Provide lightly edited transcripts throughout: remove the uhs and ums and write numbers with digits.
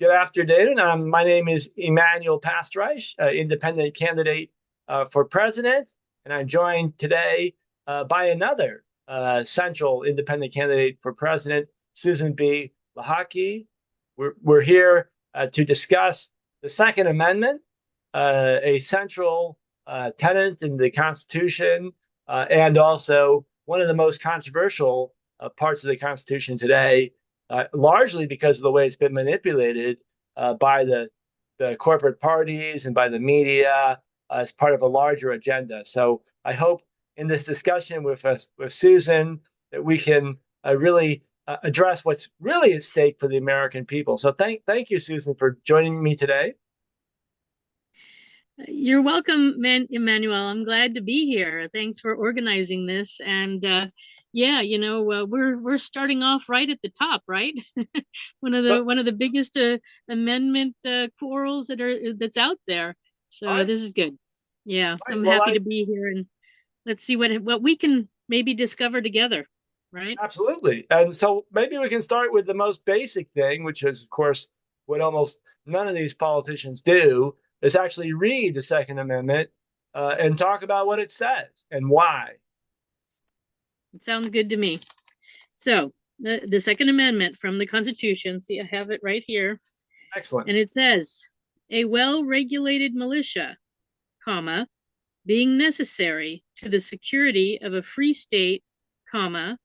Good afternoon. My name is Emanuel Pastreich, independent candidate for president, and I'm joined today by another central independent candidate for president, Susan B. Lochocki. We're here to discuss the Second Amendment, a central tenet in the Constitution, and also one of the most controversial parts of the Constitution today, largely because of the way it's been manipulated by the corporate parties and by the media as part of a larger agenda. So I hope in this discussion with Susan that we can really address what's really at stake for the American people. So thank you, Susan, for joining me today. You're welcome, Emmanuel. I'm glad to be here. Thanks for organizing this. And yeah, we're starting off right at the top, right? So, one of the biggest amendment quarrels that's out there. all So right, this is good. Yeah, all right. I'm Well, happy I to be here, and let's see what we can maybe discover together, right? absolutely. And so maybe we can start with the most basic thing, which is, of course, what almost none of these politicians do, is actually read the Second Amendment and talk about what it says and why. It sounds good to me. So the Second Amendment from the Constitution. See, I have it right here. Excellent. And it says, a well-regulated militia, comma, being necessary to the security of a free state, comma,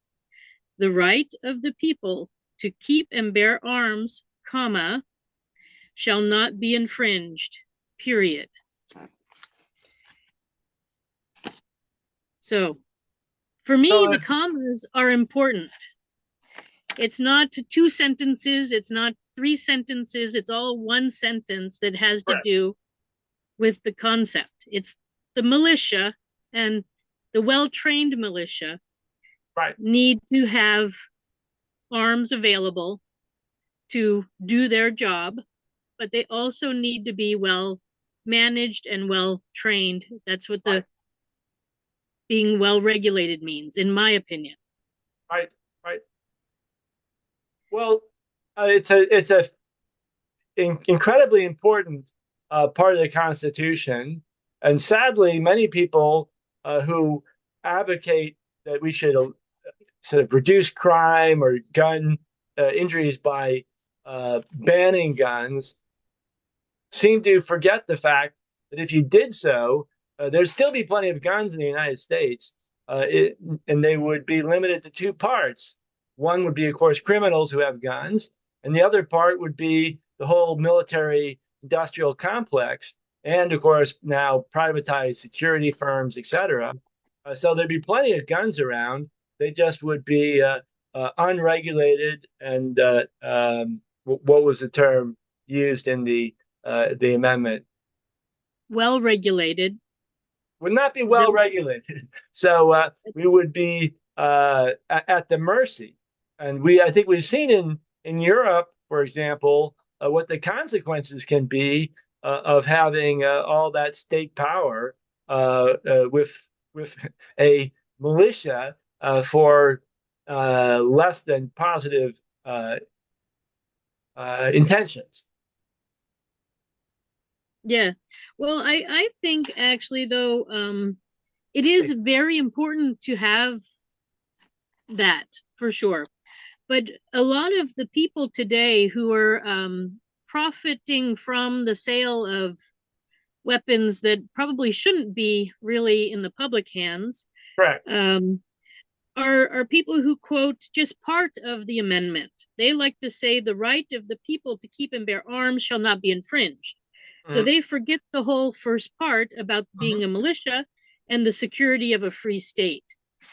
the right of the people to keep and bear arms, comma, shall not be infringed, period. So for me, So the this, commas are important. It's not two sentences, it's not three sentences, it's all one sentence that has to correct. do with the concept. It's the militia, and the well-trained militia Right. need to have arms available to do their job, but they also need to be well managed and well trained. That's what Right. the being well regulated means, in my opinion. Right. Right. Well, it's a incredibly important part of the Constitution, and sadly, many people who advocate that we should sort of reduce crime or gun injuries by banning guns seem to forget the fact that if you did so, there'd still be plenty of guns in the United States, it, and they would be limited to two parts. One would be, of course, criminals who have guns, and the other part would be the whole military industrial complex, and of course, now privatized security firms, etc. So there'd be plenty of guns around. They just would be unregulated and what was the term used in the amendment? Well regulated. Would not be Is that well regulated. So we would be at the mercy. And I think we've seen in Europe, for example, what the consequences can be of having all that state power with a militia for less than positive intentions. Yeah. Well, I think actually though, it is very important to have that for sure. But a lot of the people today who are profiting from the sale of weapons that probably shouldn't be really in the public hands Correct. um, are people who quote just part of the amendment. They like to say the right of the people to keep and bear arms shall not be infringed. So Mm-hmm. they forget the whole first part about Mm-hmm. being a militia and the security of a free state.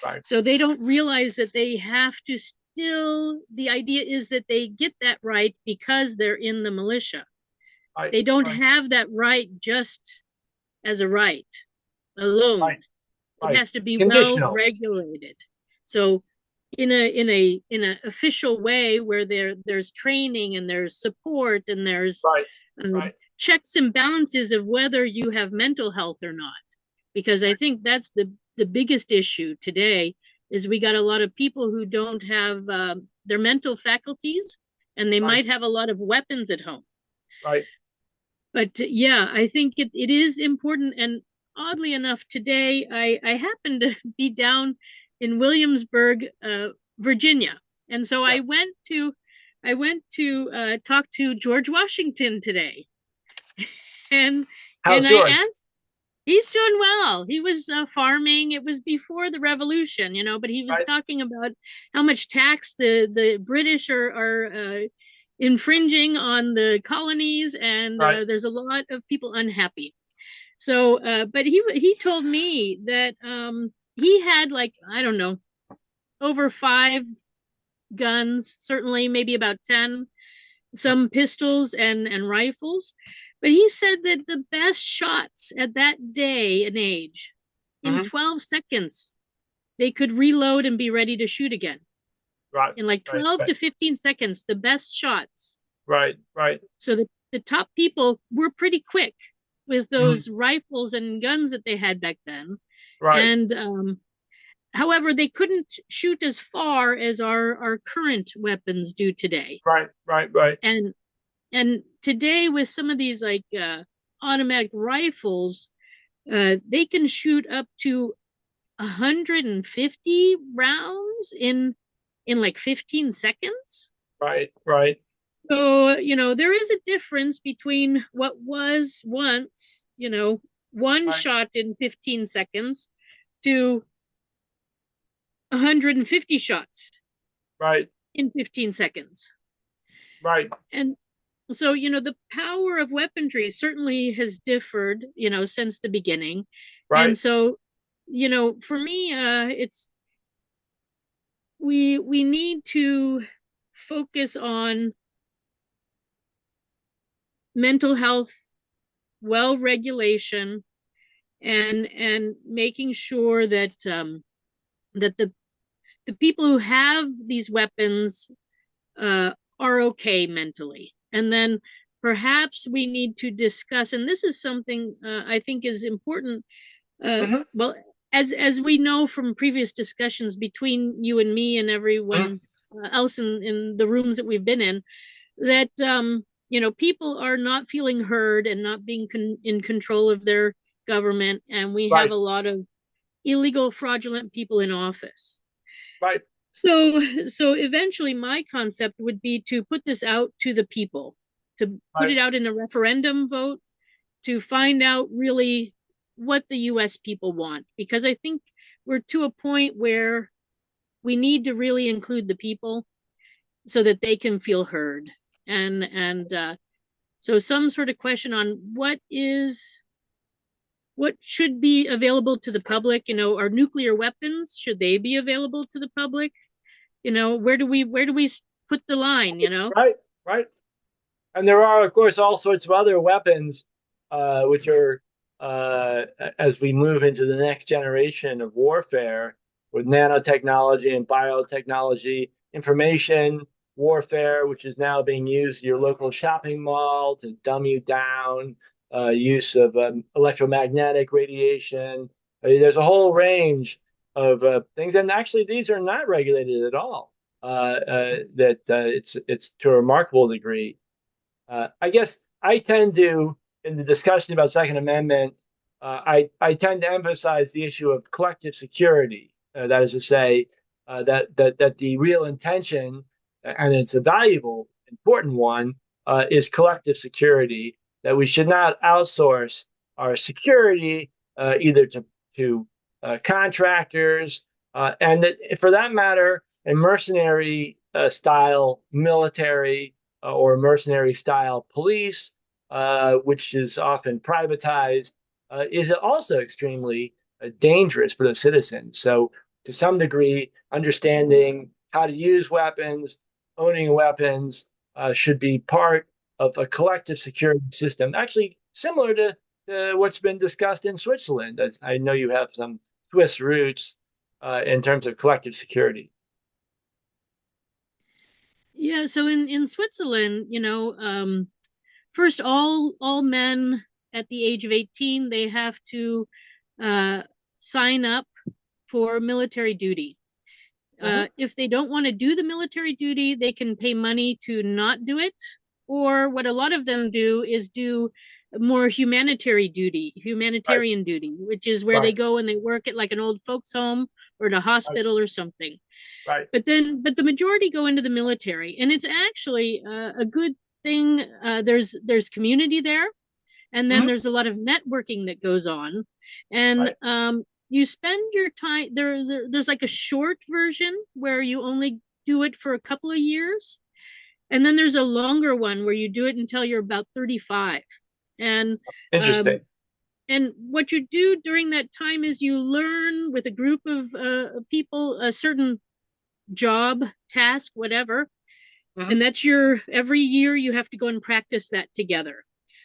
Right. So they don't realize that they have to still, the idea is that they get that right because they're in the militia. Right. They don't Right. have that right just as a right Right. alone. It Right. has to be well Conditional. regulated. So in a official way where there's training and there's support and there's Right. um, Right. checks and balances of whether you have mental health or not, because I think that's the biggest issue today is we got a lot of people who don't have their mental faculties and they Right. might have a lot of weapons at home. Right. But yeah, I think it is important. And oddly enough, today I happened to be down in Williamsburg, Virginia, and so Yeah. I went to talk to George Washington today, and How's I George? asked. He's doing well. He was farming. It was before the revolution, but he was Right. talking about how much tax the British are infringing on the colonies, and Right. there's a lot of people unhappy. So, but he told me that he had, like, I don't know, over 5 guns, certainly maybe about 10, some pistols and rifles. But he said that the best shots at that day and age, in Hmm. 12 seconds, they could reload and be ready to shoot again. Right. In like Right. 12 Right. to 15 seconds, the best shots. Right. Right. So the top people were pretty quick with Hmm. those rifles and guns that they had back then. Right. And however, they couldn't shoot as far as our current weapons do today. Right. Right. Right. And today, with some of these, like, automatic rifles, they can shoot up to 150 rounds in like 15 seconds. Right. Right. So, there is a difference between what was once, one Right. shot in 15 seconds to 150 shots Right. in 15 seconds. Right. And so, the power of weaponry certainly has differed, since the beginning. And Right. so, for me, it's we need to focus on mental health, well regulation, and making sure that that the people who have these weapons are okay mentally. And then perhaps we need to discuss, and this is something I think is important. Hmm. Well, as we know from previous discussions between you and me and Hmm. everyone else in the rooms that we've been in, that people are not feeling heard and not being in control of their government, and we have Right. a lot of illegal, fraudulent people in office. Right. So eventually my concept would be to put this out to the people, to put Right. it out in a referendum vote, to find out really what the US people want, because I think we're to a point where we need to really include the people so that they can feel heard. And so some sort of question on what should be available to the public. Are nuclear weapons, should they be available to the public? Where do we put the line? Right. Right. And there are, of course, all sorts of other weapons, which are, as we move into the next generation of warfare with nanotechnology and biotechnology, information warfare, which is now being used in your local shopping mall to dumb you down, use of electromagnetic radiation. There's a whole range of things, and actually, these are not regulated at all. That it's to a remarkable degree. I guess I tend to, in the discussion about Second Amendment, I tend to emphasize the issue of collective security. That is to say, that the real intention, and it's a valuable, important one, is collective security. That we should not outsource our security either to contractors, and that, for that matter, a mercenary style military or mercenary style police, which is often privatized, is also extremely dangerous for the citizens. So, to some degree, understanding how to use weapons, owning weapons, should be part of a collective security system, actually similar to what's been discussed in Switzerland. As I know you have some Swiss roots in terms of collective security. Yeah, so in Switzerland, first, all men at the age of 18, they have to uh sign up for military duty. Hmm. If they don't want to do the military duty, they can pay money to not do it. Or what a lot of them do is do more Right. humanitarian duty, which is where they Right. go and they work at like an old folks home or at a Right. hospital or something. Right. But the majority go into the military, and it's actually a good thing. There's community there, and then Hmm. there's a lot of networking that goes on, and Right. you spend your time there's like a short version where you only do it for a couple of years, and then there's a longer one where you do it until you're about 35. And um Interesting. and what you do during that time is you learn with a group of people a certain job, task, whatever, Hmm. and that's your every year you have to go and practice that together.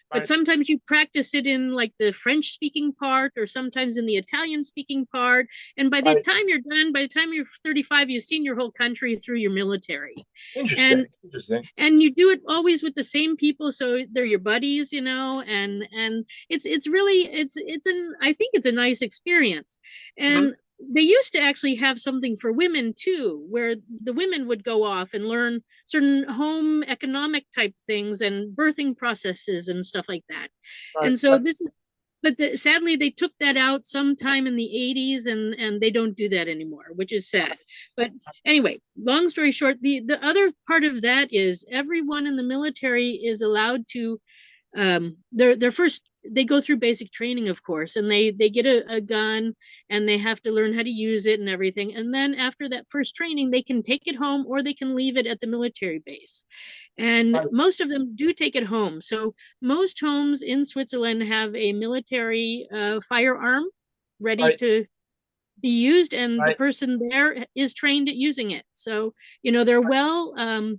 But Right. sometimes you practice it in like the French speaking part or sometimes in the Italian speaking part. And Right. by the time you're 35, you've seen your whole country through your military. Interesting. And Interesting. you do it always with the same people, so they're your buddies, and it's really it's an I think it's a nice experience. Hmm. And they used to actually have something for women too, where the women would go off and learn certain home economic type things and birthing processes and stuff like that. Right. And so Right. this is but sadly they took that out sometime in the 80s, and they don't do that anymore, which is sad. But anyway, long story short, the other part of that is everyone in the military is allowed to their first they go through basic training, of course, and they get a gun, and they have to learn how to use it and everything. And then after that first training, they can take it home or they can leave it at the military base. And Right. most of them do take it home. So most homes in Switzerland have a military firearm ready Right. to be used, and the Right. person there is trained at using it. So they're well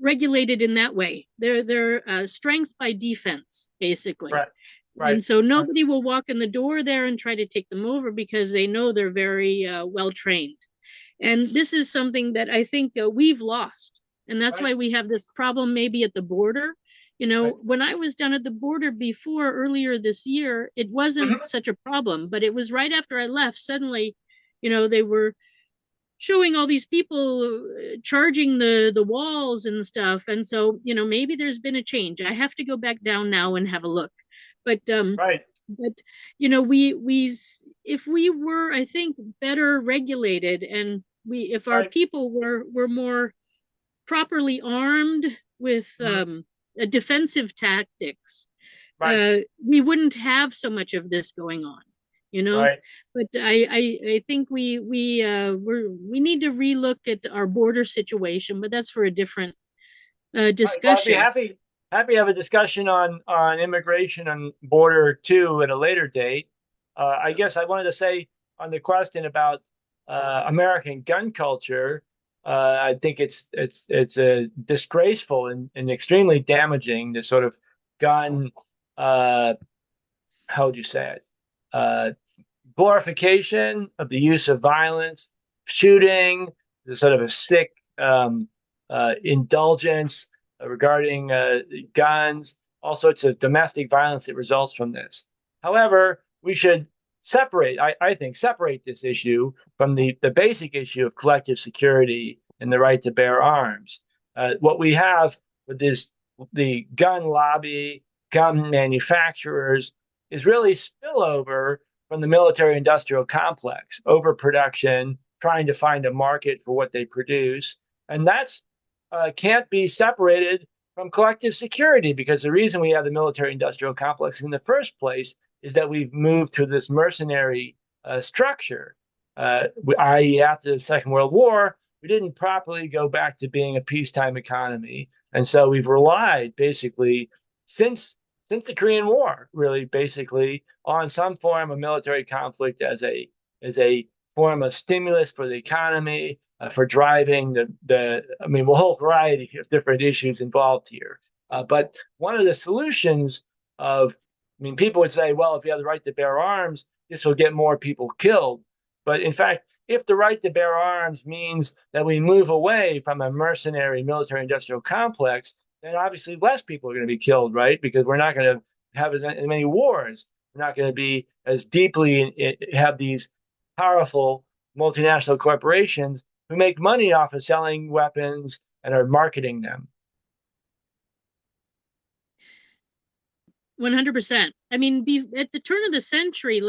regulated in that way. They're strength by defense, basically. Right. Right. And so Right. nobody will walk in the door there and try to take them over because they know they're very well trained. And this is something that I think we've lost. And that's Right. why we have this problem maybe at the border. Right. When I was down at the border before earlier this year, it wasn't Hmm. such a problem, but it was right after I left, suddenly, they were showing all these people charging the walls and stuff. And so maybe there's been a change. I have to go back down now and have a look. But Right. but we if we were, I think, better regulated, and we if our Right. people were more properly armed with Hmm. defensive tactics, Right. we wouldn't have so much of this going on, you know. Right. But I think we need to relook at our border situation, but that's for a different Right. Well, I'd be discussion. happy to have a discussion on immigration and border too at a later date. I guess I wanted to say on the question about American gun culture, I think it's a disgraceful and extremely damaging, this sort of gun. Uh, how would you say it? Uh, Glorification of the use of violence, shooting, the sort of a sick indulgence regarding guns, all sorts of domestic violence that results from this. However, we should I think, separate this issue from the basic issue of collective security and the right to bear arms. What we have with the gun lobby, gun manufacturers, is really spillover from the military industrial complex, overproduction, trying to find a market for what they produce. And that's can't be separated from collective security, because the reason we have the military industrial complex in the first place is that we've moved to this mercenary structure, i.e., after the Second World War, we didn't properly go back to being a peacetime economy. And so we've relied basically since the Korean War, really basically on some form of military conflict as a form of stimulus for the economy, for driving the I mean, a whole variety of different issues involved here. But one of the solutions of I mean, people would say, well, if you have the right to bear arms, this will get more people killed. But in fact, if the right to bear arms means that we move away from a mercenary military industrial complex, then obviously less people are going to be killed, right? Because we're not going to have as many wars. We're not going to be as deeply have these powerful multinational corporations who make money off of selling weapons and are marketing them. 100%. I mean, at the turn of the century,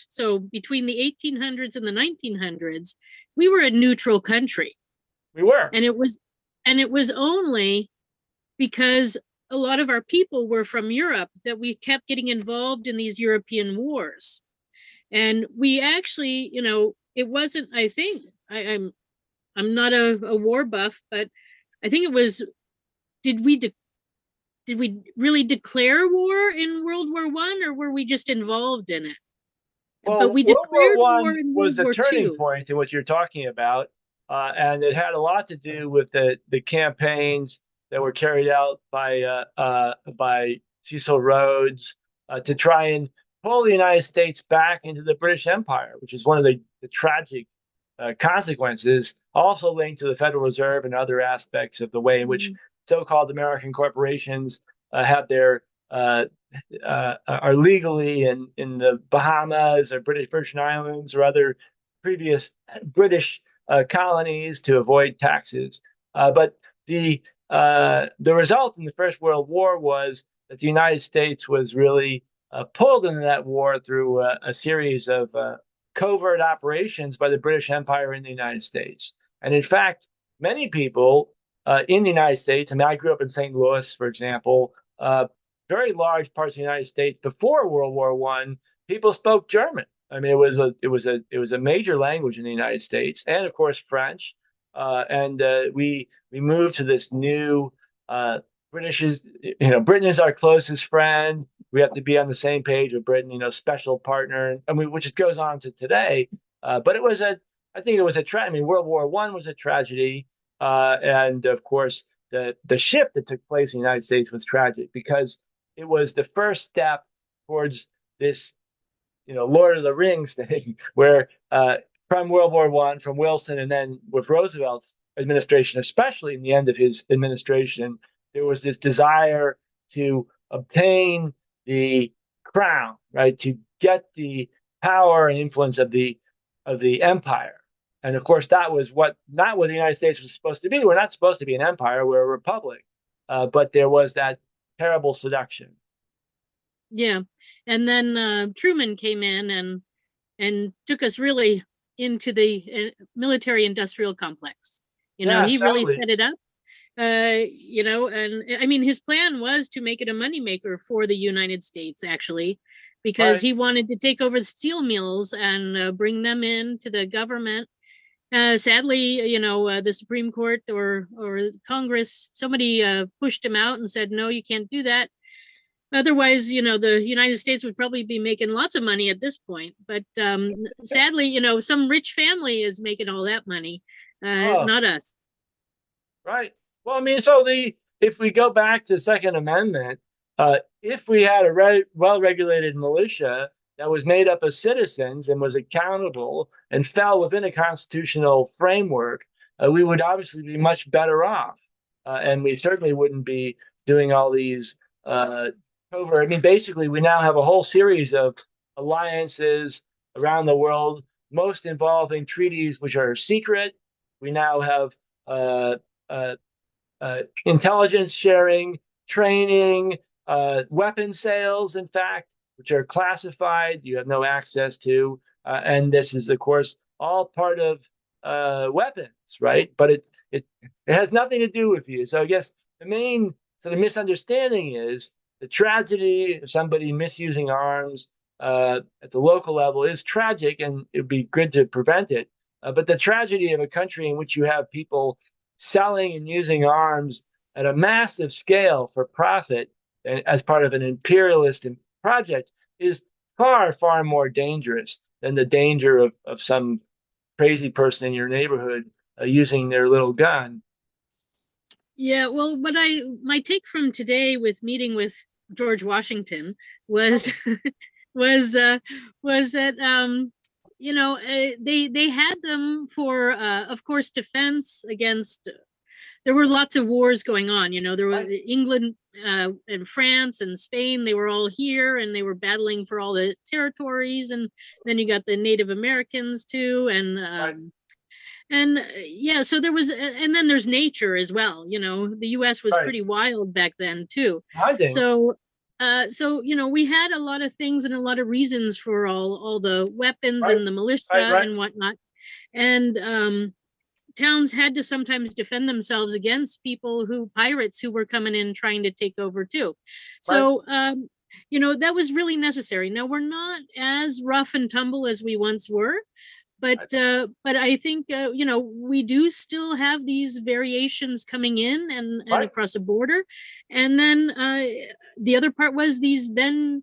so between the 1800s and the 1900s, we were a neutral country. We were. And it was only because a lot of our people were from Europe that we kept getting involved in these European wars. And we actually, it wasn't, I think, I'm not a war buff, but I think it was, did we did we really declare war in World War One, or were we just involved in it? But Well, we World War declared war One in was World the War turning Two. point in what you're talking about, and it had a lot to do with the campaigns that were carried out by Cecil Rhodes to try and pull the United States back into the British Empire, which is one of the tragic consequences, also linked to the Federal Reserve and other aspects of the way in which so-called American corporations have their are legally in the Bahamas or British Virgin Islands or other previous British colonies to avoid taxes. But the result in the First World War was that the United States was really pulled into that war through a series of covert operations by the British Empire in the United States. And in fact, many people in the United States, I mean, I grew up in St. Louis, for example, very large parts of the United States before World War One, people spoke German. I mean, it was a major language in the United States, and of course French. And we moved to this new British is Britain is our closest friend. We have to be on the same page with Britain, special partner. I mean, which goes on to today. But I think it was I mean, World War One was a tragedy, and of course the shift that took place in the United States was tragic because it was the first step towards this, Lord of the Rings thing, where from World War One, from Wilson, and then with Roosevelt's administration, especially in the end of his administration, there was this desire to obtain the crown, right, to get the power and influence of the empire. And of course, that was not what the United States was supposed to be. We're not supposed to be an empire; we're a republic. But there was that terrible seduction. Yeah. And then Truman came in and took us really into the military industrial complex. Yeah, He really sadly, set it up. And I mean, his plan was to make it a moneymaker for the United States, actually, because right, he wanted to take over the steel mills and bring them into the government. Sadly, the Supreme Court or Congress, somebody pushed him out and said, no, you can't do that. Otherwise, the United States would probably be making lots of money at this point. But sadly, some rich family is making all that money, oh, not us. right. Well, I mean, if we go back to the Second Amendment, if we had a well-regulated militia that was made up of citizens and was accountable and fell within a constitutional framework, we would obviously be much better off, and we certainly wouldn't be doing all these covert. I mean, basically, we now have a whole series of alliances around the world, most involving treaties which are secret. We now have uh, uh, intelligence sharing, training, weapon sales, in fact, which are classified, you have no access to. And this is, of course, all part of weapons, right? But it has nothing to do with you. So I guess the main sort of misunderstanding is the tragedy of somebody misusing arms at the local level is tragic, and it would be good to prevent it. But the tragedy of a country in which you have people selling and using arms at a massive scale for profit as part of an imperialist project is far, far more dangerous than the danger of some crazy person in your neighborhood using their little gun. Yeah, well, my take from today with meeting with George Washington was Oh, was was that they had them for of course defense against. There were lots of wars going on. There was right, England and France and Spain. They were all here and they were battling for all the territories. And then you got the Native Americans too. And right. And yeah, so there was, and then there's nature as well. The US was Right. pretty wild back then too. Hunting. So we had a lot of things and a lot of reasons for all the weapons Right. and the militia Right. Right. and whatnot. And towns had to sometimes defend themselves against pirates who were coming in trying to take over too. Right. So that was really necessary. Now we're not as rough and tumble as we once were, Right. but I think we do still have these variations coming in and Right. across a border, and then the other part was the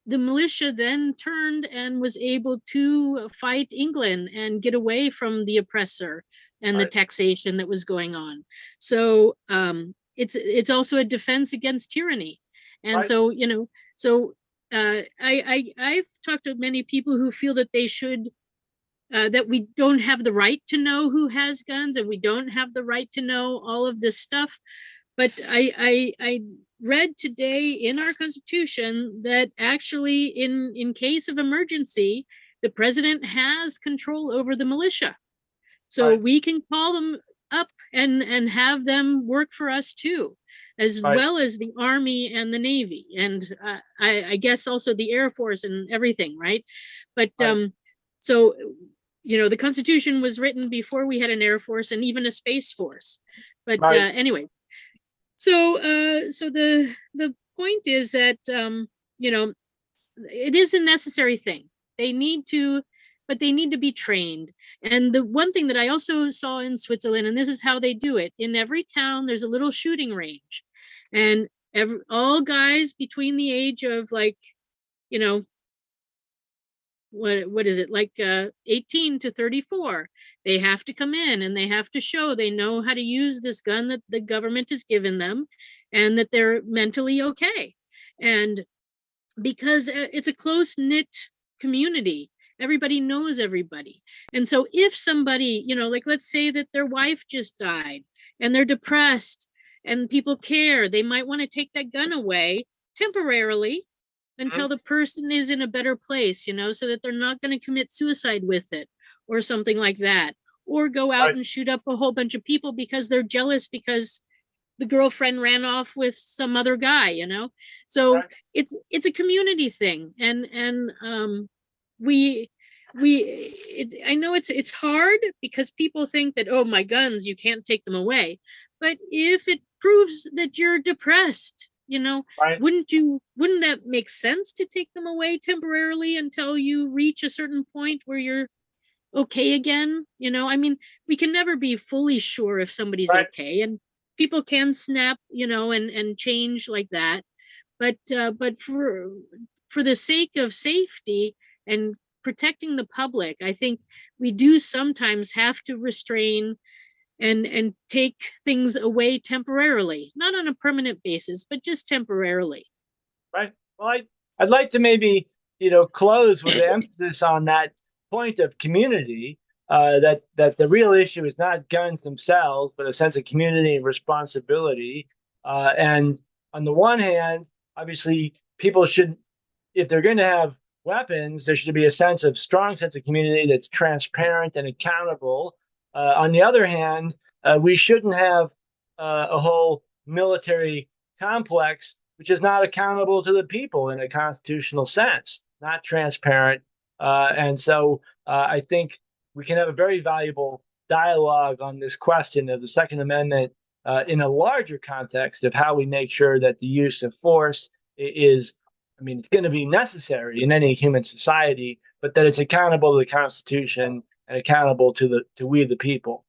militia then turned and was able to fight England and get away from the oppressor and the Right. taxation that was going on. So it's also a defense against tyranny, and Right. I've talked to many people who feel that they should that we don't have the right to know who has guns and we don't have the right to know all of this stuff. But I read today in our Constitution that actually, in case of emergency, the president has control over the militia. So Right. we can call them up and have them work for us too, as Right. well as the Army and the Navy, and I guess also the Air Force and everything, right? But Right. so the Constitution was written before we had an Air Force and even a Space Force. But Right. anyway, so the point is that it is a necessary thing. They need to, but they need to be trained. And the one thing that I also saw in Switzerland, and this is how they do it, in every town there's a little shooting range, and all guys between the age of like, you know, what is it, like 18 to 34, they have to come in and they have to show they know how to use this gun that the government has given them, and that they're mentally okay. And because it's a close knit community, everybody knows everybody. And so if somebody, like let's say that their wife just died and they're depressed and people care, they might want to take that gun away temporarily Mhm. until the person is in a better place, so that they're not going to commit suicide with it or something like that, or go out Right. and shoot up a whole bunch of people because they're jealous because the girlfriend ran off with some other guy. So Right. it's a community thing, and we I know it's hard because people think that, oh, my guns, you can't take them away. But if it proves that you're depressed, Right. wouldn't that make sense to take them away temporarily until you reach a certain point where you're okay again? I mean, we can never be fully sure if somebody's Right. okay, and people can snap, and change like that. But for the sake of safety and protecting the public, I think we do sometimes have to restrain and take things away temporarily, not on a permanent basis, but just temporarily. Right. Well, I'd like to maybe, close with the emphasis on that point of community. That the real issue is not guns themselves, but a sense of community and responsibility. And on the one hand, obviously, people should, if they're going to have weapons, there should be a strong sense of community that's transparent and accountable. On the other hand, we shouldn't have a whole military complex which is not accountable to the people in a constitutional sense, not transparent. And so I think we can have a very valuable dialogue on this question of the Second Amendment in a larger context of how we make sure that the use of force is, I mean, it's going to be necessary in any human society, but that it's accountable to the Constitution and accountable to we the people.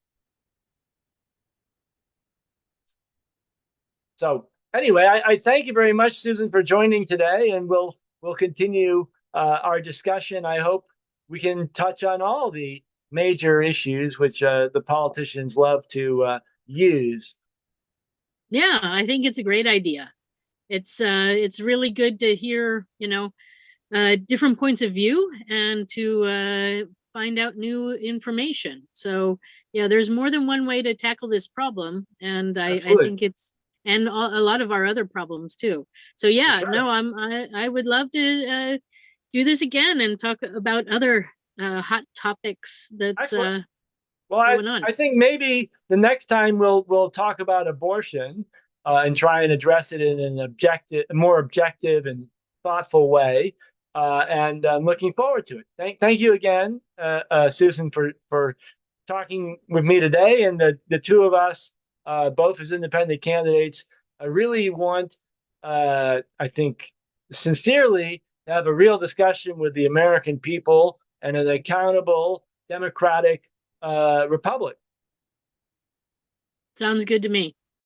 So anyway, I thank you very much, Susan, for joining today, and we'll continue our discussion. I hope we can touch on all the major issues which the politicians love to use. Yeah, I think it's a great idea. It's really good to hear, different points of view and to find out new information. So yeah, there's more than one way to tackle this problem, and I Absolutely, think it's, and a lot of our other problems too. So for yeah, no, sure. I would love to do this again and talk about other hot topics. That's Excellent. Well, going on. I think maybe the next time we'll talk about abortion and try and address it in an more objective and thoughtful way. And I'm looking forward to it. Thank you again, Susan, for talking with me today. And the two of us, both as independent candidates, I really want, I think, sincerely, to have a real discussion with the American people and an accountable, democratic republic. Sounds good to me.